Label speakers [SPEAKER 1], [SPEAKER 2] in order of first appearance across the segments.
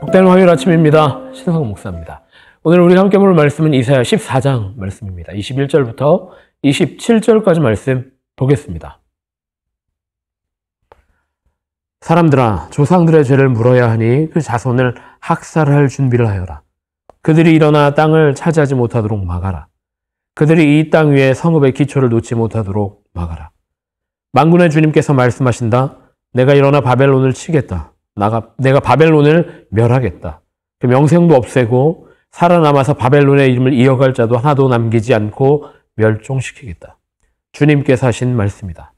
[SPEAKER 1] 복된 화요일 아침입니다. 신성호 목사입니다. 오늘 우리가 함께 볼 말씀은 이사야 14장 말씀입니다. 21절부터 27절까지 말씀 보겠습니다. 사람들아, 조상들의 죄를 물어야 하니 그 자손을 학살할 준비를 하여라. 그들이 일어나 땅을 차지하지 못하도록 막아라. 그들이 이 땅 위에 성읍의 기초를 놓지 못하도록 막아라. 만군의 주님께서 말씀하신다. 내가 일어나 바벨론을 치겠다. 내가 바벨론을 멸하겠다. 그 명성도 없애고 살아남아서 바벨론의 이름을 이어갈 자도 하나도 남기지 않고 멸종시키겠다. 주님께서 하신 말씀이다.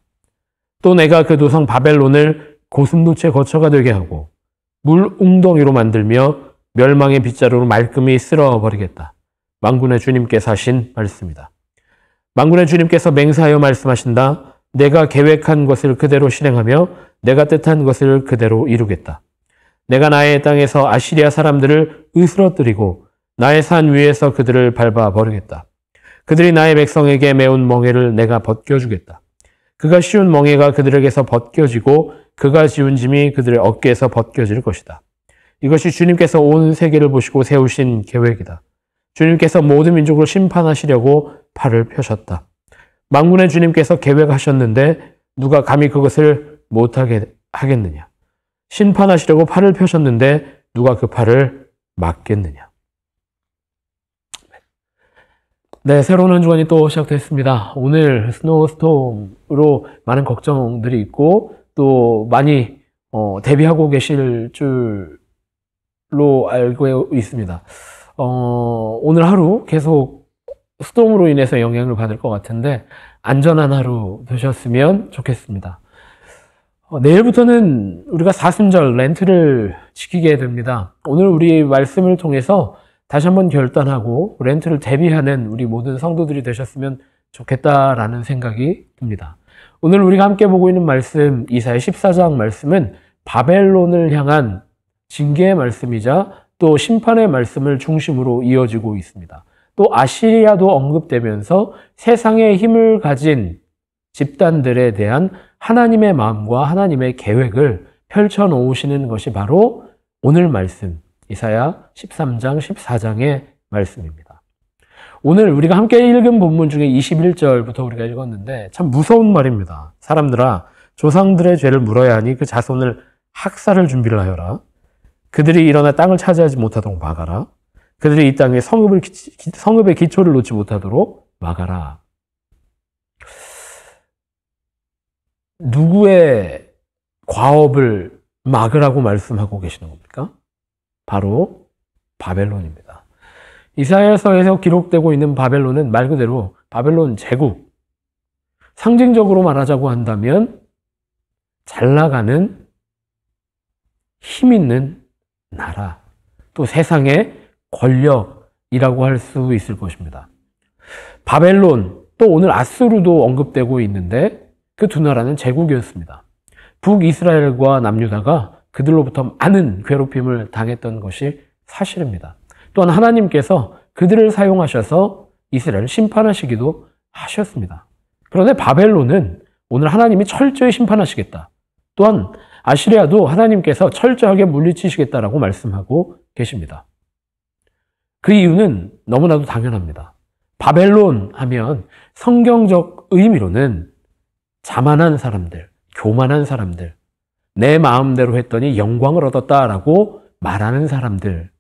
[SPEAKER 1] 또 내가 그 도성 바벨론을 고슴도치의 거처가 되게 하고 물 웅덩이로 만들며 멸망의 빗자루로 말끔히 쓸어버리겠다. 만군의 주님께서 하신 말씀이다. 만군의 주님께서 맹세하여 말씀하신다. 내가 계획한 것을 그대로 실행하며 내가 뜻한 것을 그대로 이루겠다. 내가 나의 땅에서 아시리아 사람들을 으스러뜨리고 나의 산 위에서 그들을 밟아버리겠다. 그들이 나의 백성에게 매운 멍에를 내가 벗겨주겠다. 그가 씌운 멍에가 그들에게서 벗겨지고 그가 지운 짐이 그들의 어깨에서 벗겨질 것이다. 이것이 주님께서 온 세계를 보시고 세우신 계획이다. 주님께서 모든 민족을 심판하시려고 팔을 펴셨다. 만군의 주님께서 계획하셨는데 누가 감히 그것을 못하게 하겠느냐. 심판하시려고 팔을 펴셨는데 누가 그 팔을 막겠느냐. 네, 새로운 한 주간이 또 시작됐습니다. 오늘 스노우스톰으로 많은 걱정들이 있고 또 많이 대비하고 계실 줄로 알고 있습니다. 오늘 하루 계속 스톰으로 인해서 영향을 받을 것 같은데 안전한 하루 되셨으면 좋겠습니다. 내일부터는 우리가 사순절 렌트를 지키게 됩니다. 오늘 우리 말씀을 통해서 다시 한번 결단하고 렌트를 대비하는 우리 모든 성도들이 되셨으면 좋겠다라는 생각이 듭니다. 오늘 우리가 함께 보고 있는 말씀, 이사야 14장 말씀은 바벨론을 향한 징계의 말씀이자 또 심판의 말씀을 중심으로 이어지고 있습니다. 또 아시리아도 언급되면서 세상의 힘을 가진 집단들에 대한 하나님의 마음과 하나님의 계획을 펼쳐놓으시는 것이 바로 오늘 말씀, 이사야 13장, 14장의 말씀입니다. 오늘 우리가 함께 읽은 본문 중에 21절부터 우리가 읽었는데 참 무서운 말입니다. 사람들아, 조상들의 죄를 물어야 하니 그 자손을 학살할 준비를 하여라. 그들이 일어나 땅을 차지하지 못하도록 막아라. 그들이 이 땅에 성읍의 기초를 놓지 못하도록 막아라. 누구의 과업을 막으라고 말씀하고 계시는 겁니까? 바로 바벨론입니다. 이사야서에서 기록되고 있는 바벨론은 말 그대로 바벨론 제국, 상징적으로 말하자고 한다면 잘 나가는 힘 있는 나라, 또 세상의 권력이라고 할 수 있을 것입니다. 바벨론, 또 오늘 아수르도 언급되고 있는데 그 두 나라는 제국이었습니다. 북이스라엘과 남유다가 그들로부터 많은 괴롭힘을 당했던 것이 사실입니다. 또한 하나님께서 그들을 사용하셔서 이스라엘을 심판하시기도 하셨습니다. 그런데 바벨론은 오늘 하나님이 철저히 심판하시겠다. 또한 아시리아도 하나님께서 철저하게 물리치시겠다라고 말씀하고 계십니다. 그 이유는 너무나도 당연합니다. 바벨론 하면 성경적 의미로는 자만한 사람들, 교만한 사람들, 내 마음대로 했더니 영광을 얻었다라고 말하는 사람들,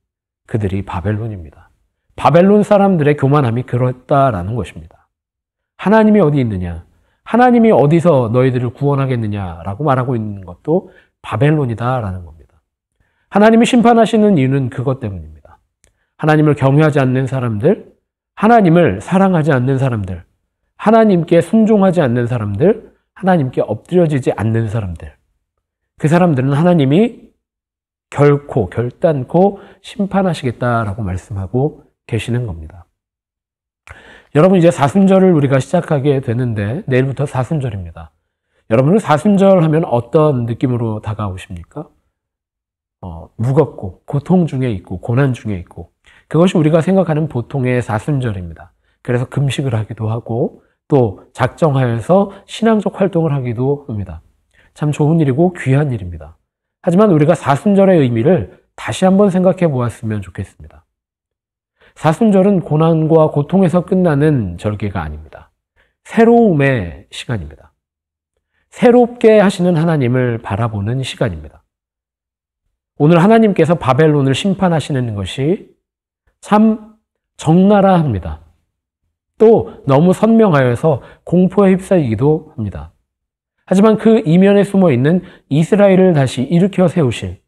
[SPEAKER 1] 그들이 바벨론입니다. 바벨론 사람들의 교만함이 그렇다라는 것입니다. 하나님이 어디 있느냐? 하나님이 어디서 너희들을 구원하겠느냐라고 말하고 있는 것도 바벨론이다라는 겁니다. 하나님이 심판하시는 이유는 그것 때문입니다. 하나님을 경외하지 않는 사람들, 하나님을 사랑하지 않는 사람들, 하나님께 순종하지 않는 사람들, 하나님께 엎드려지지 않는 사람들, 그 사람들은 하나님이 결단코 심판하시겠다라고 말씀하고 계시는 겁니다. 여러분, 이제 사순절을 우리가 시작하게 되는데 내일부터 사순절입니다. 여러분은 사순절 하면 어떤 느낌으로 다가오십니까? 무겁고 고통 중에 있고 고난 중에 있고, 그것이 우리가 생각하는 보통의 사순절입니다. 그래서 금식을 하기도 하고 또 작정하여서 신앙적 활동을 하기도 합니다. 참 좋은 일이고 귀한 일입니다. 하지만 우리가 사순절의 의미를 다시 한번 생각해 보았으면 좋겠습니다. 사순절은 고난과 고통에서 끝나는 절기가 아닙니다. 새로움의 시간입니다. 새롭게 하시는 하나님을 바라보는 시간입니다. 오늘 하나님께서 바벨론을 심판하시는 것이 참 적나라합니다. 또 너무 선명하여서 공포에 휩싸이기도 합니다. 하지만 그 이면에 숨어 있는 이스라엘을 다시 일으켜 세우실,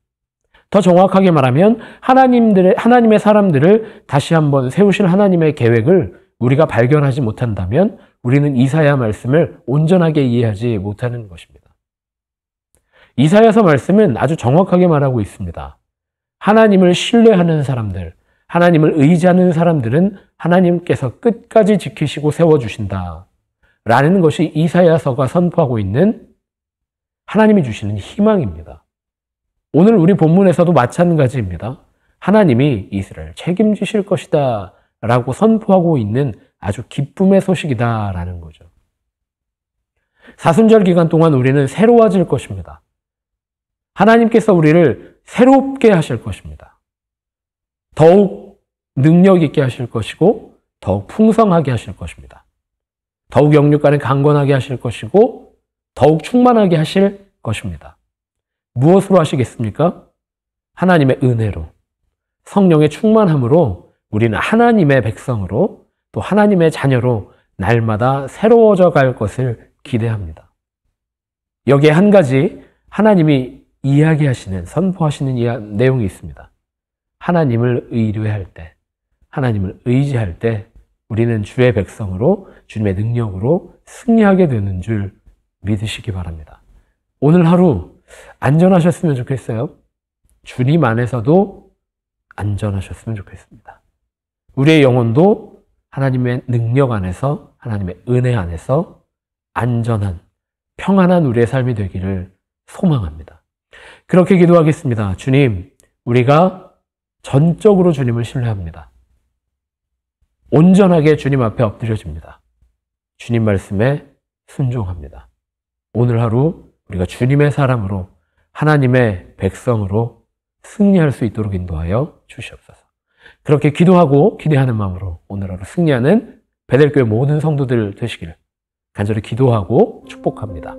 [SPEAKER 1] 더 정확하게 말하면 하나님의 사람들을 다시 한번 세우실 하나님의 계획을 우리가 발견하지 못한다면 우리는 이사야 말씀을 온전하게 이해하지 못하는 것입니다. 이사야서 말씀은 아주 정확하게 말하고 있습니다. 하나님을 신뢰하는 사람들, 하나님을 의지하는 사람들은 하나님께서 끝까지 지키시고 세워주신다 라는 것이 이사야서가 선포하고 있는 하나님이 주시는 희망입니다. 오늘 우리 본문에서도 마찬가지입니다. 하나님이 이스라엘 책임지실 것이다 라고 선포하고 있는 아주 기쁨의 소식이다 라는 거죠. 사순절 기간 동안 우리는 새로워질 것입니다. 하나님께서 우리를 새롭게 하실 것입니다. 더욱 능력 있게 하실 것이고 더욱 풍성하게 하실 것입니다. 더욱 영육간에 강건하게 하실 것이고 더욱 충만하게 하실 것입니다. 무엇으로 하시겠습니까? 하나님의 은혜로, 성령의 충만함으로 우리는 하나님의 백성으로 또 하나님의 자녀로 날마다 새로워져 갈 것을 기대합니다. 여기에 한 가지 하나님이 이야기하시는, 선포하시는 내용이 있습니다. 하나님을 의뢰할 때, 하나님을 의지할 때 우리는 주의 백성으로 주님의 능력으로 승리하게 되는 줄 믿으시기 바랍니다. 오늘 하루 안전하셨으면 좋겠어요. 주님 안에서도 안전하셨으면 좋겠습니다. 우리의 영혼도 하나님의 능력 안에서, 하나님의 은혜 안에서 안전한, 평안한 우리의 삶이 되기를 소망합니다. 그렇게 기도하겠습니다. 주님, 우리가 전적으로 주님을 신뢰합니다. 온전하게 주님 앞에 엎드려집니다. 주님 말씀에 순종합니다. 오늘 하루 우리가 주님의 사람으로, 하나님의 백성으로 승리할 수 있도록 인도하여 주시옵소서. 그렇게 기도하고 기대하는 마음으로 오늘 하루 승리하는 베델교회 모든 성도들 되시기를 간절히 기도하고 축복합니다.